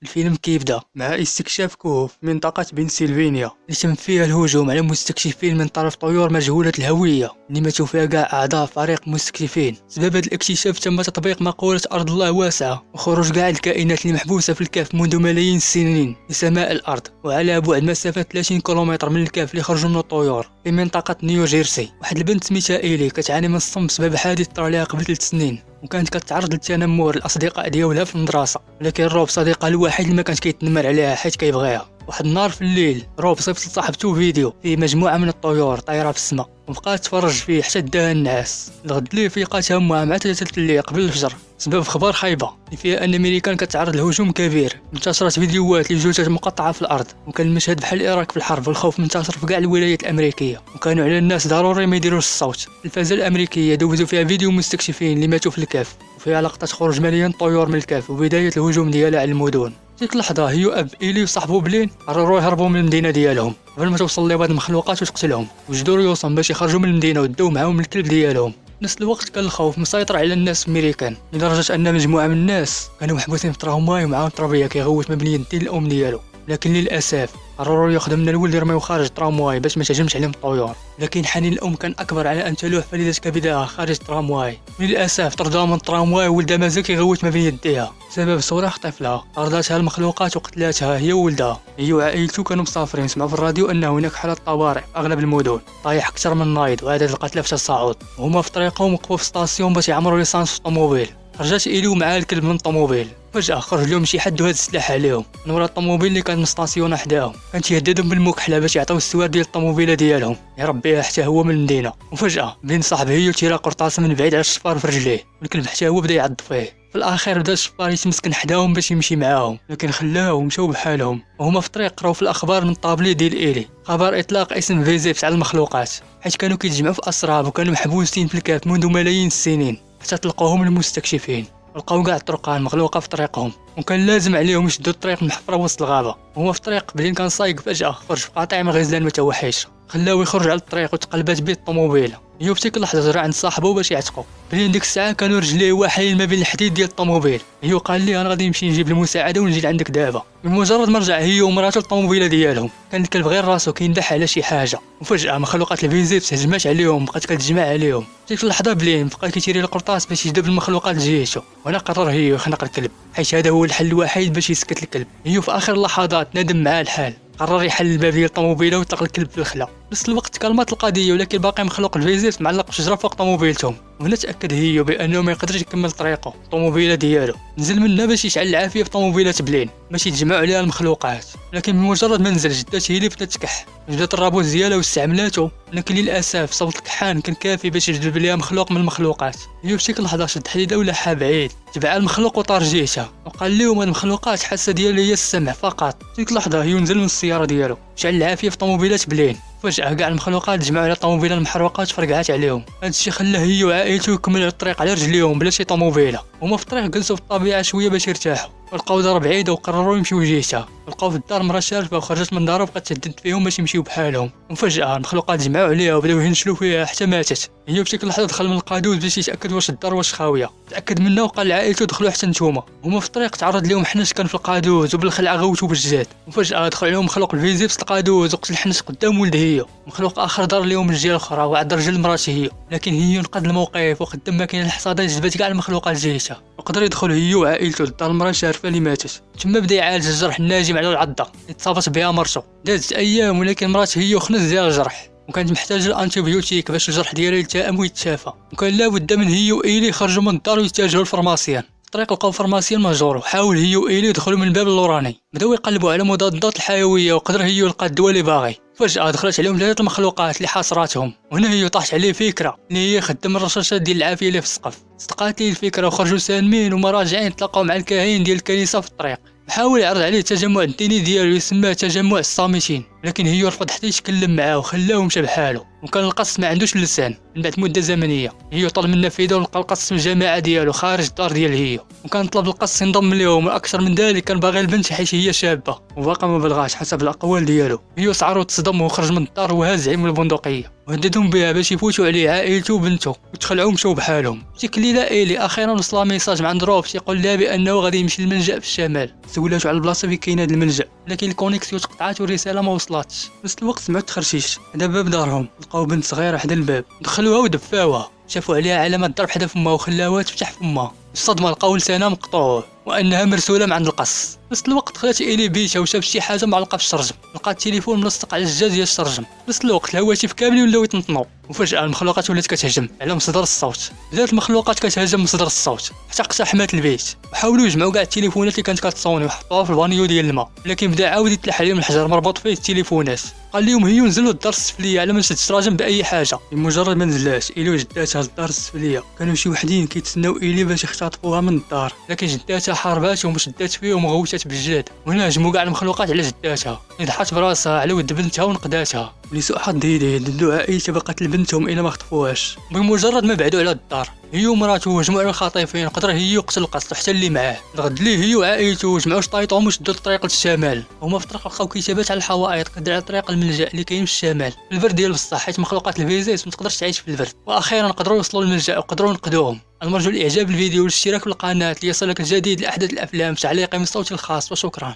الفيلم كيبدا مع استكشاف كهوف في منطقة بنسلفانيا اللي تم فيها الهجوم على مستكشفين من طرف طيور مجهولة الهوية اللي ماتوا فيها كاع أعضاء فريق مستكشفين. سبب هذا الاكتشاف تم تطبيق مقولة أرض الله واسعة وخروج كاع الكائنات اللي محبوسة في الكهف منذ ملايين السنين لسماء الأرض، وعلى بعد مسافة 30 كيلومتر من الكهف اللي خرجوا منه الطيور في منطقة نيو جيرسي. واحد البنت سميتها إيلي كتعاني من الصم بسبب حادث طرا لها قبل 3 سنين، وكانت كتعرض للتنمر الأصدقاء ديالها في المدرسة، ولكن روب صديقها الوحيد اللي ما كانش كيتنمر عليها حيت كيبغيها. واحد النهار في الليل روب صيفط لصاحبته فيديو فيه مجموعة من الطيور طايرة في السماء، وبقات تفرج فيه حتى داها النعاس. الغد اللي فيقاتها امها مع 3 الليل قبل الفجر سبب خبر خايبة اللي فيها ان امريكان كتعرض لهجوم كبير. انتشرت فيديوهات لجثث مقطعة في الارض، وكان المشهد بحال العراق في الحرب، والخوف منتشر في كاع الولايات الامريكيه، وكانوا على الناس ضروري ما يديروش الصوت. التلفازه الامريكيه دوزوا فيها فيديو مستكشفين اللي ماتوا في الكهف، وفيها لقطة خروج مليون طيور من الكهف وبداية الهجوم ديالها على المدن. ديك اللحظة هي اب إيلي وصاحبه بلين قرروا يهربوا من المدينة ديالهم قبل ما توصل لهم هاد المخلوقات وتقتلهم، وجدوا ريوسهم باش يخرجوا من المدينة وداو معاهم الكلب ديالهم. نفس الوقت كان الخوف مسيطر على الناس في امريكان، لدرجة ان مجموعة من الناس كانوا محبوسين في تراوماي ومعاهم تربية كيغوت ما بين يدين الام ديالو. لكن للاسف قرروا ياخذوا من الولد يرميو خارج ترامواي باش ما تهجمش عليهم الطيور، لكن حنين الام كان اكبر على ان تلوح فلذات كبدها خارج ترامواي. للاسف طردوها من الترامواي وولدها مازال كيغوت ما بين يديها بسبب صراخ طفلها. طردتها المخلوقات وقتلاتها هي وولدها. هي وعائلته كانوا مسافرين، سمعوا في الراديو ان هناك حالة طوارئ في اغلب المدن، طايح اكثر من نايض وعدد القتلى في تصاعد. هما في طريقهم وقفوا في ستاسيون باش يعمروا ليسانس في الطوموبيل. خرجت إيلي ومعها الكلب من الطوموبيل، فجأة خرج لهم شي حد وهز السلاح عليهم من ورا الطوموبيل اللي كان مستاسيون حداهم. كان تيهددهم بالمكحله باش يعطيو السوار ديال الطوموبيله ديالهم يهرب بها حتى هو من المدينه. وفجأة بين صاحبه هي تيرا قرطاس من بعيد على الشفار في رجليه، والكلب حتى هو بدا يعض فيه. في الاخير بدا الشفار يتمسكن حداهم باش يمشي معاهم، لكن خلاهم ومشاو بحالهم. وهما في الطريق قراو في الاخبار من الطابلي ديال إيلي خبر اطلاق اسم فيزيبس على المخلوقات، حيت كانوا كيتجمعوا في اسراب وكانوا محبوسين في الكهف منذ ملايين السنين حتى تلقاوهم المستكشفين. لقاو كاع الطرقان مغلوقه في طريقهم، وكان لازم عليهم يشدوا الطريق المحفره وسط الغابه. وهو في الطريق بدين كان سايق فجاه خرج في قاطع من غزلان متوحش، خلاو يخرج على الطريق وتقلبات به الطوموبيله. هي في ديك اللحظه جرى عند صاحبه باش يعتقو، بدين ديك الساعه كانوا رجليه واحدين ما بين الحديد ديال الطوموبيل. هي قال لي انا غادي نمشي نجيب المساعده ونجي لعندك دابا. بمجرد ما رجع هي ومراته للطوموبيله ديالهم كان الكلب غير راسو كيندح على شي حاجه، وفجاه مخلوقات الفيزيبس هجمات عليهم بقات كتجمع عليهم. ديك اللحظه بلين بقى كيتيري القرطاس باش يجذب المخلوقات لجهته، وانا قرر هي يخنق الكلب حيت هذا هو الحل الوحيد باش يسكت الكلب. هي في اخر اللحظات ندم مع الحال قرر يحل الباب ديال الطوموبيله ويطلق الكلب في الخلا. نفس الوقت كلمات القضيه، ولكن باقي مخلوق الفيزيبس معلق في شجره فوق طوموبيلتهم، وهنا تاكد هي بانه ما يقدرش يكمل طريقه. الطوموبيله ديالو نزل منها باش يشعل العافيه في طوموبيله بلين باش يتجمعوا عليها المخلوقات، لكن بمجرد ما نزل جدات هي اللي بدات تكح، جبدات الرابوت ديالها واستعملاته، لكن للاسف صوت الكحان كان كافي باش يجذب ليها مخلوق من المخلوقات. هي في ديك اللحظه شد حديده ولحها بعيد، تبع المخلوق وطار جهتها، وقال لهم هاد المخلوقات حاسه ديالها هي السمع فقط. في ديك اللحظه هي نزل من السياره ديالو شعل العافيه في طوموبيلات بلين. فجأة كاع المخلوقات جمعوا على الطوموبيله المحروقات فرقعات عليهم. هادشي خلاه هي وعائلته يكملوا الطريق على رجليهم بلا شي طوموبيله. هما في الطريق جلسوا في الطبيعه شويه باش يرتاحوا، ولقاو دار بعيده وقرروا يمشيو جهتها. لقاو في الدار مرا شارفه وخرجت من دارها وبقات تهدد فيهم باش يمشيو بحالهم. وفجأة المخلوقات جمعوا عليها وبداو يهنشلوا فيها حتى ماتت. هي في ديك اللحظه دخل من القادوس باش يتاكد واش الدار واش خاويه، تاكد منها وقال لعائلته دخلوا حتى نتوما. هما في الطريق تعرض لهم حنش كان في القادوس وبالخلعه غوتوا بالجهاد، وفجأة دخل عليهم مخلوق الفيزيبس القادوس وقتل الحنش قدام ولد هي. مخلوق اخر دار لهم الجهه الاخرى وعد رجل مراته هي، لكن هي نقذ الموقف وقدام ما كاين الحصادات جذبت كاع المخلوقات جهتها، وقدر يدخل هي وعائلته للدار المراه شارفه اللي ماتت. تما بدا يعالج الجرح الناجم على العضه اللي تصابت بها مرته. دازت ايام ولكن مرات هي وخنز ديال الجرح، وكانت محتاجه الانتيبيوتيك باش الجرح ديالها يلتئم ويتشافى، وكان لابد من هي وايلي خرجوا من الدار ويتجهوا للفرماسيان. الطريق لقاو فرماسيان مهجور، وحاول هي وايلي يدخلوا من الباب اللوراني. بداو يقلبوا على مضادات الحيويه وقدر هي يلقى الدواء اللي باغي. فجأة دخلت عليهم 3 المخلوقات اللي حاصراتهم، وهنا هي طاحت عليه فكرة اللي هي خدم الرشاشات ديال العافية اللي في السقف. صدقات ليه الفكرة وخرجوا سالمين، وما راجعين تلاقاو مع الكاهن ديال الكنيسة في الطريق، حاول يعرض عليه التجمع الديني ديالو يسمى تجمع الصامتين. لكن هيو رفض حتى يتكلم معاه وخلاه ومشى بحاله، وكان القص ما عندوش لسان. من بعد مده زمنيه هيو طلب من نافذه ولقى القص في الجماعه ديالو خارج الدار ديال هيو، وكان طلب القص ينضم ليهم. واكثر من ذلك كان باغي البنت حيت هي شابه وباقا ما بلغاش حسب الاقوال ديالو. هيو سعر وتصدم وخرج من الدار وهز زعيم البندقيه وهددهم بها باش يفوتوا عليه عائلته وبنته وتخلعوا ومشاو بحالهم. ديك الليله ايلي اخيرا وصل ميساج من عند روب تيقول لها بانه غادي يمشي للملجا في الشمال. سولاتو على البلاصه فين كاين هذا الملجا، لكن الكونيكسيون تقطعات والرساله ما وصلاتش. في نفس الوقت سمعت تخرشيش على باب دارهم، لقاو بنت صغيره حدا الباب، دخلوها ودفاوها، شافوا عليها علامات ضرب حدا فمها وخلاوها تفتح فمها. الصدمه لقاو لسانها مقطوع وانها مرسوله من عند القص. في نفس الوقت دخلت ايلي بيتها وشافت شي حاجه معلقه في الشرجم، لقات التليفون ملصق على الزجاج ديال الشرجم. في نفس الوقت الهواتف كاملين ولاو يتنطنوا، وفجاه المخلوقات ولات كتهجم على مصدر الصوت. بدات المخلوقات كتهجم مصدر الصوت حتى اقتحمت البيت، وحاولوا يجمعوا كاع التليفونات اللي كانت كتصوني وحطوها في البانيو ديال الماء، لكن بدا عاود يتلاح عليهم الحجر مربوط فيه التليفونات. قال لهم هيو نزلوا للدار السفليه على ما نشدش راجم باي حاجه. بمجرد ما نزلات ايلي وجداتها للدار السفليه كانوا شي وحدين كيتسناو ايلي باش يختطفوها من الدار، لكن جداتها حارباتهم وشدات فيهم وغوتات بالجاد، وهنا هجموا كاع المخلوقات على جداتها. ضحات براسها على ود بنتها ونقداتها، ولسوء حظ هيدي هددوا عائلتها بقات لبنتهم الا ما خطفوهاش. بمجرد ما بعدوا على الدار هيو ومراته هجموا على الخاطفين، قدر هيو يقتل القص وحتى اللي معاه. الغد ليه هيو وعائلته جمعوا شطايطهم وشدوا الطريق للشمال. هما في الطريق لقاو كتابات على الحوائط كدير على طريق الملجا اللي كاين في الشمال في البرد ديال بصح، حيت مخلوقات الفيزيس ما تقدرش تعيش في البرد. واخيرا قدروا يوصلوا للملجا وقدروا ينقذوهم. نرجو الاعجاب بالفيديو والاشتراك بالقناه ليصلك الجديد لاحدث الافلام، تعليقي من صوتي الخاص، وشكرا.